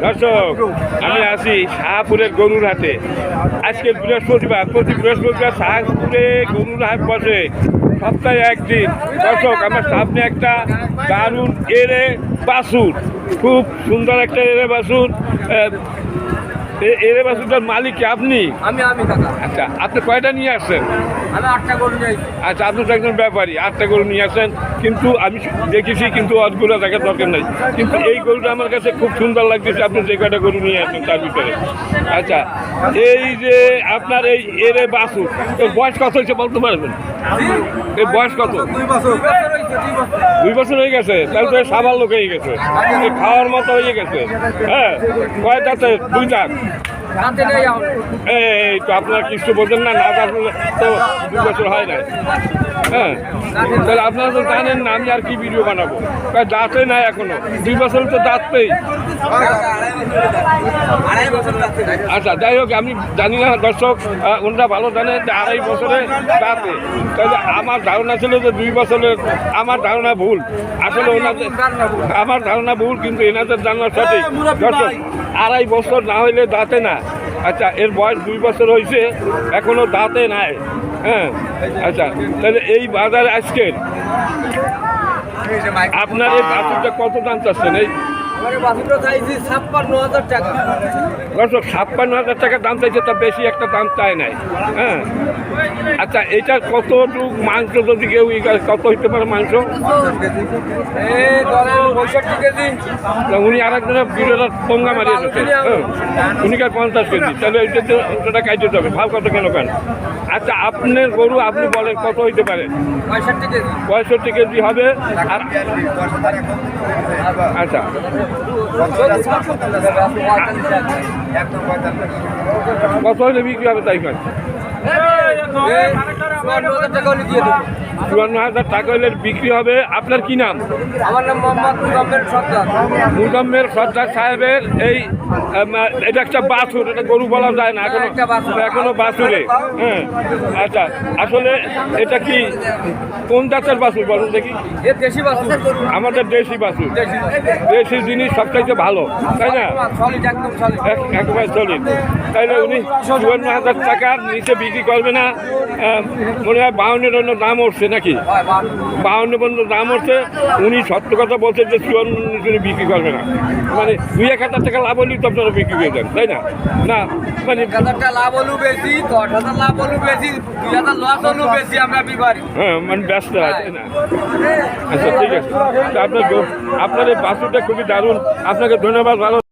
দর্শক, আমি আছি শাহপুরের গরুর হাটে। আজকে বৃহস্পতিবার, প্রতি বৃহস্পতিবার শাহপুরে গরুর হাট বসে সপ্তাহে একদিন। দর্শক, আমার সামনে একটা দারুণ এরে বাছুর, খুব সুন্দর একটা এরে বাছুর। এরে বাছুরটার মালিক কি আপনি? আমি কাকা। আচ্ছা, আপনি কয়টা নিয়ে আসছেন? আমি 8টা গরু নিয়ে আসছি। আচ্ছা, আপনি তো একজন ব্যাপারী, 8টা গরু নিয়ে আসেন। কিন্তু আমি দেখেছি, কিন্তু অতগুলো দেখার দরকার নেই। কিন্তু এই গরুটা আমার কাছে খুব সুন্দর লাগতেছে। আপনি যে কয়টা গরু নিয়ে আসেন তার ভিতরে। আচ্ছা, এই যে আপনার এই এরে বাছুর, এর বয়স কত হয়েছে বলতে পারবেন? এর বয়স কত? 2 বছর। 2 বছর হয়ে গেছে? তাহলে তো সাবাল লোক হয়ে গেছে, খাওয়ার মতো হয়ে গেছে। হ্যাঁ, কয়টাতে? 2 দাঁত। এই তো আপনার কিছু বোঝেন না, না আসলে তো 2 বছর হয় না। হ্যাঁ, তাহলে আপনারা তো জানেন না আমি আর কি ভিডিও বানাবো। দাঁতে নাই এখনো, 2 বছর তো দাঁত পেয়ে। আচ্ছা, যাই হোক, আমি জানি না দর্শক, ওনারা ভালো জানেন যে 2.5 বছরে দাঁতে। তাহলে আমার ধারণা ছিল যে 2 বছরের। আমার ধারণা ভুল, আসলে ওনাদের আমার ধারণা ভুল, কিন্তু এনাদের জানা সঠিক। দর্শক, 2.5 বছর না হইলে দাঁতে না। আচ্ছা, এর বয়স 2 বছর হয়েছে, এখনো দাঁতে নাই। হ্যাঁ, আচ্ছা, তাহলে এই বাজারে আজকের আপনার এই বাছুরটা কত দাম চাচ্ছেন? এই দর্শক, 56,000 টাকা দাম চাইছে, তা বেশি একটা দাম চায় নাই। হ্যাঁ, আচ্ছা, এইটার কতটুকু মাংস, যদি কেউ কত হইতে পারে মাংস? উনি আরেকজনের ভিডিওটা পঙ্গা মারিয়ে দিচ্ছে। উনি কার 50 কেজি, তাহলে ওইটা কাইতে যাবে। ভাব কত কেন কেন? আচ্ছা, আপনার গরু আপনি বলেন কত হইতে পারে? 65 কেজি হবে। আর আচ্ছা, কত হলে বিক্রি হবে তাই কাজ? 54,000 টাকা হলে বিক্রি হবে। আপনার কি নাম? আমার নাম মোহাম্মদ মুজাম্মেল সর্দার সাহেবের। এটা একটা বাছুর, এটা গরু বলা যায় না এখনো বাছুরে। হ্যাঁ, আচ্ছা, আসলে এটা কি কোন জাতের বাছুর বলুন দেখি? দেশি বাছুর, আমাদের দেশি বাছুর। দেশি জিনিস সবচাইতে ভালো, তাই না? একবার চলি। তাইলে উনি 54,000 টাকার নিচে বিক্রি করবে না। মনে হয় 52 পর্যন্ত দাম উঠছে নাকি? 52 পর্যন্ত দাম উঠছে। উনি সত্য কথা বলছে যে 54 বিক্রি করবে না। মানে 2-1,000 টাকা লাভ হলেই তো আপনারা বিক্রি করে দেন, তাই না? না, মানে 1,000 লাভ হলু বেশি, 10,000 লাভ হলু বেশি, 2,000 লস হলু বেশি, আমরা বিবারি। হ্যাঁ, মানে ব্যস্ত হয়, তাই না? আচ্ছা, ঠিক আছে। আপনার এই বাছুরটা খুবই দারুণ। আপনাকে ধন্যবাদ। ভালো।